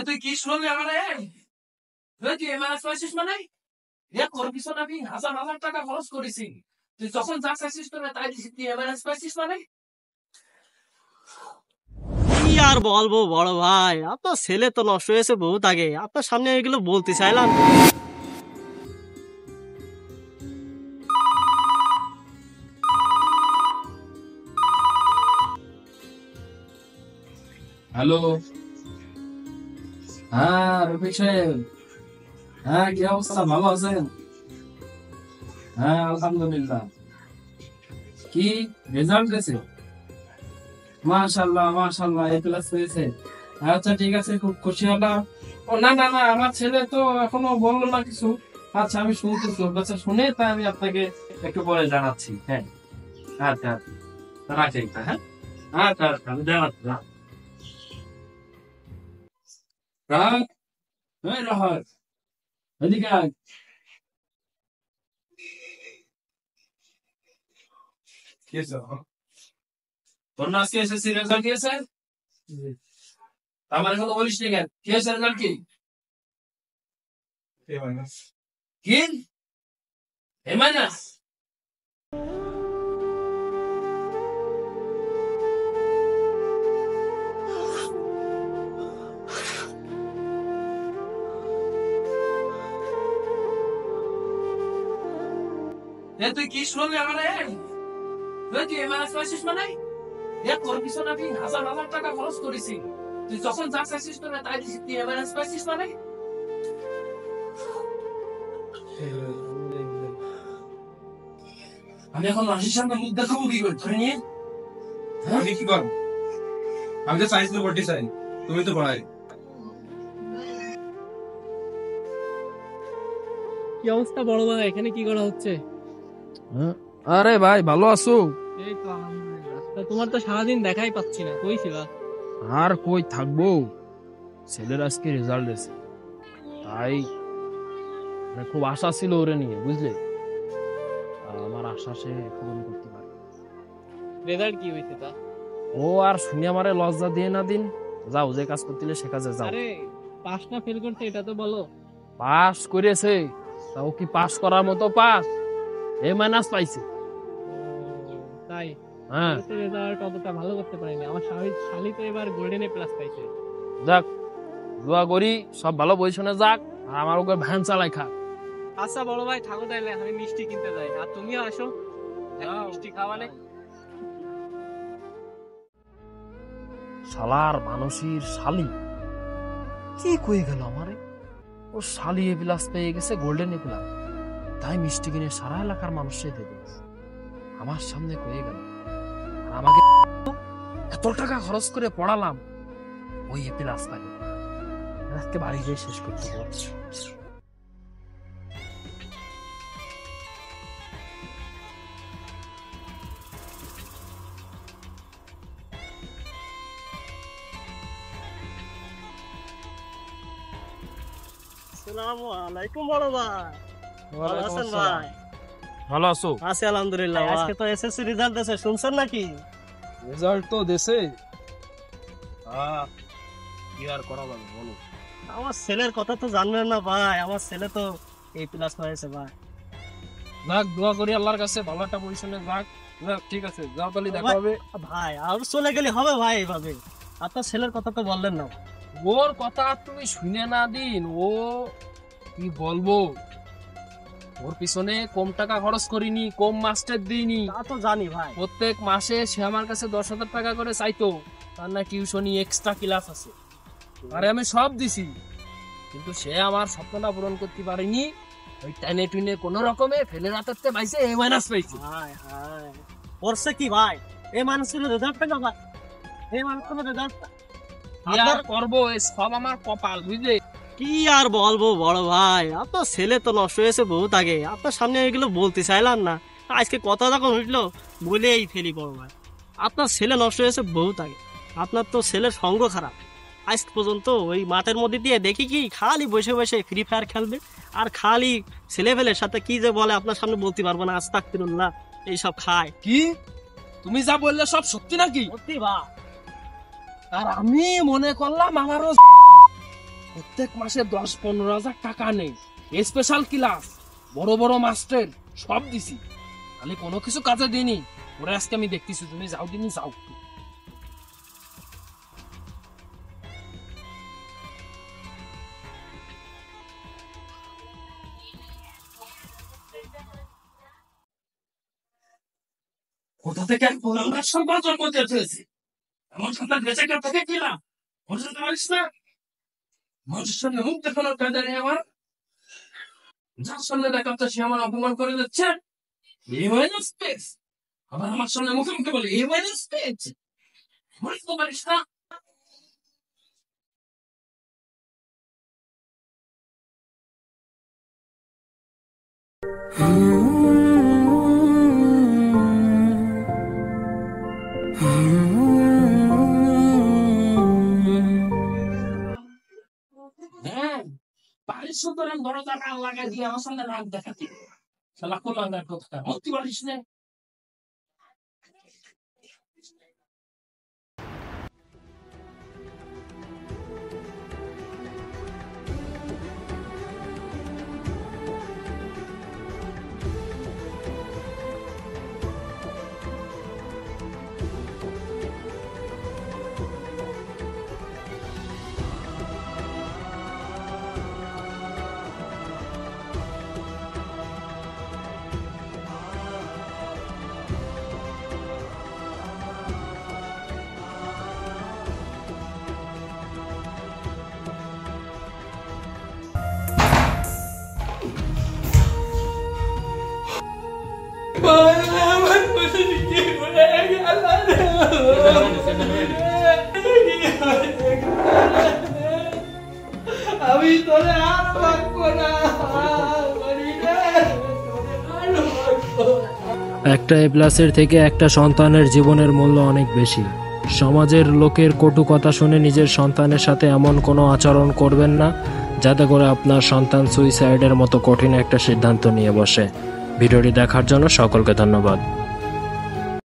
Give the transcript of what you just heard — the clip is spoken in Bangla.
তুই কি শুনলি আমারে? তুই এমআরএস পাইছিস মানে? তোর পিছনে আমি হাজার হাজার টাকা খরচ করেছি। তুই যখন যা চাইছিস তোরা তাই দিছিস, তুই এমআরএস পাইছিস মানে? কি আর বলবো বড় ভাই, আপনার ছেলে তো নষ্ট হয়েছে বহুত আগে, আপনার সামনে এগুলো বলতে চাইলাম। হ্যালো, হ্যাঁ রফিক সাহেব। হ্যাঁ, কি অবস্থা, ভালো আছেন? হ্যাঁ আলহামদুলিল্লাহ। কি রেজাল্ট দিয়েছে? মাশাআল্লাহ মাশাআল্লাহ, এ প্লাস পেয়েছে। আচ্ছা ঠিক আছে, খুব খুশি হলাম। ও না না না, আমার ছেলে তো এখনো বললো না কিছু। আচ্ছা আমি শুনতেছি, ওর কাছে শুনে তাই আমি আপনাকে একটু পরে জানাচ্ছি। হ্যাঁ আচ্ছা আচ্ছা, রাখি একটা, হ্যাঁ আচ্ছা আচ্ছা, আমি জানাচ্ছি। রাহাত, এই রাহাত, এদিকে আয়। কি হয়েছে? তোর না আজকে এসএসসি রেজাল্ট দিয়েছে? আমার এখনো বলিস নি কেন? কি হয়েছে, রেজাল্ট কি? কি এ মাইনাস? তুই কি শুনলি আমারে? তুই এমআরএস পাইছিস মানে? তোর পিছনে আমি হাজার হাজার টাকা খরচ করেছি। তুই যখন যা চাইছিস তোরা তাই দিছিস, তুই এমআরএস পাইছিস মানে? আমি এখন রাশির সামনে মুখ দেখাবো কি করে ধরে নিয়ে? আমি কি করব? আমি তো সায়েন্স নিয়ে পড়তে চাই, তুমি তো পড়াই। কি অবস্থা বড় ভাই, এখানে কি করা হচ্ছে? আরে ভাই ভালো আছো? এই তো আলহামদুলিল্লাহ। তা তোমার তো সারাদিন দেখাই পাচ্ছি না, কই ছিলা? আর কই থাকবো, ছেলের আজকে রেজাল্ট এসে, তাই খুব আশা ছিল ওরে নিয়ে, বুঝলে? আমার আশা সে পূরণ করতে পারে। রেজাল্ট কি হইছে তা? ও আর শুনে আমারে লজ্জা দিয়ে না দিন। যাও, যে কাজ করতে সে কাজে যাও। আরে পাস না ফেল করতে এটা তো বলো। পাস করেছে, তাও কি পাস করার মতো পাস? এ মাইনাস পাইছে। তাই? হ্যাঁ, তো রেজাল্ট অতটা ভালো করতে পারিনি, আমার শালি তো এবার গোল্ডেন এ প্লাস পাইছে। যাক, দোয়া করি সব ভালো পজিশনে যাক, আর আমার ওকে ভ্যান চালাই খা। আচ্ছা বড় ভাই থাকো, তাইলে আমি মিষ্টি কিনতে যাই, আর তুমিও আসো, মিষ্টি খাওয়ালে। শালার মানুষের শালি কি কয়ে গেল আমারে? ও শালি এ প্লাস পেয়ে গেছে, গোল্ডেন এ প্লাস, তাই মিষ্টি কিনে সারা এলাকার মানুষে দেবে। আমার সামনে কয়ে গেল, আর আমাকে এত টাকা খরচ করে পড়ালাম, ওই এ প্লাস পাই আজকে বাড়ি গিয়ে শেষ করতে পারছি। আসসালামু আলাইকুম বড় ভাই, ভালো আছেন ভাই? ভালো আছো? আছি আলহামদুলিল্লাহ। আজকে তো এসএসসি রেজাল্ট দিয়েছে, শুনছেন নাকি? রেজাল্ট তো দেশে, কি আর করা যাবে বলো? আমার ছেলের কথা তো জানবেন না ভাই, আমার ছেলে তো এই প্লাস হয়েছে ভাই। যাক, দোয়া করি আল্লাহর কাছে ভালো একটা পজিশনে যাক। যাক, ঠিক আছে, যাও তাহলে দেখা হবে। ভাই আর চলে গেলে হবে ভাই এইভাবে? আপনার ছেলের কথা তো বললেন না। ওর কথা তুমি শুনে না দিন, ও কি বলবো, ওর পিছনে কম টাকা খরচ করিনি, কম মাস্টার দিইনি। তা তো জানি ভাই। প্রত্যেক মাসে সে আমার কাছে 10,000 টাকা করে চাইতো, তার না টিউশনি এক্সট্রা ক্লাস আছে, আরে আমি সব দিছি, কিন্তু সে আমার স্বপ্নটা পূরণ করতে পারেনি। ওই টাইনে টুইনে কোন রকমে ফেলে রাখতে পাইছে, এ মাইনাস পাইছে। হায় হায়, করছে কি ভাই? এই মানুষের রেজাল্ট পেল ভাই, এই মানুষের রেজাল্ট কি আর করবো, এই সব আমার কপাল, বুঝলে? কি আর বলবো বড় ভাই, আপনার ছেলে তো নষ্ট হয়েছে বহুত আগে, আপনার সামনে এগুলো বলতে চাইলাম না, আজকে কথা যখন উঠলো বলেই ফেলি বড় ভাই। আপনার ছেলে নষ্ট হয়েছে বহুত আগে, আপনার তো ছেলের সঙ্গ খারাপ। আজ পর্যন্ত ওই মাঠের মধ্যে দিয়ে দেখি কি খালি বসে বসে ফ্রি ফায়ার খেলবে, আর খালি ছেলেবেলের সাথে কি যে বলে আপনার সামনে বলতে পারবো না, আস্তাগফিরুল্লাহ এইসব খায়। কি তুমি যা বললে সব সত্যি নাকি? সত্যি ভাই। আর আমি মনে করলাম আমারও প্রত্যেক মাসে 10-15 হাজার টাকা নেই, স্পেশাল ক্লাস, বড় বড় মাস্টার সব দিছি, খালি কোনো কিছু কাজে দিইনি। ওরা আজকে আমি দেখতেছি, তুমি যাও দিনই যাও। কোথা থেকে এক গোলামের সন্তান জন্ম দিয়ে ফেলেছি, এমন সন্তান বেঁচে কেউ থেকে কিনা বুঝতে পারিস না? মানুষের সামনে মুখ দেখানোর কায়দা নেই আমার। যার সামনে দেখাচ্ছে সে আমার অপমান করে দিচ্ছে। এই মাইনাস পেজ আবার আমার সামনে মুখে মুখে বলে এই মাইনাস পেজ, বুঝতে পারিস না? হ্যাঁ, পারিস সুতরাং দরজা রাগ লাগাই দিয়ে আমার সামনে রাগ দেখাতে। শালা কোলাঙ্গার কথা বলতে পারিস না। আমি তোরে আর রাখবো না। একটা এ প্লাসের থেকে একটা সন্তানের জীবনের মূল্য অনেক বেশি। সমাজের লোকের কটু কথা শুনে নিজের সন্তানের সাথে এমন কোনো আচরণ করবেন না যাতে করে আপনার সন্তান সুইসাইডের মতো কঠিন একটা সিদ্ধান্ত নিয়ে বসে। ভিডিওটি দেখার জন্য সকলকে ধন্যবাদ।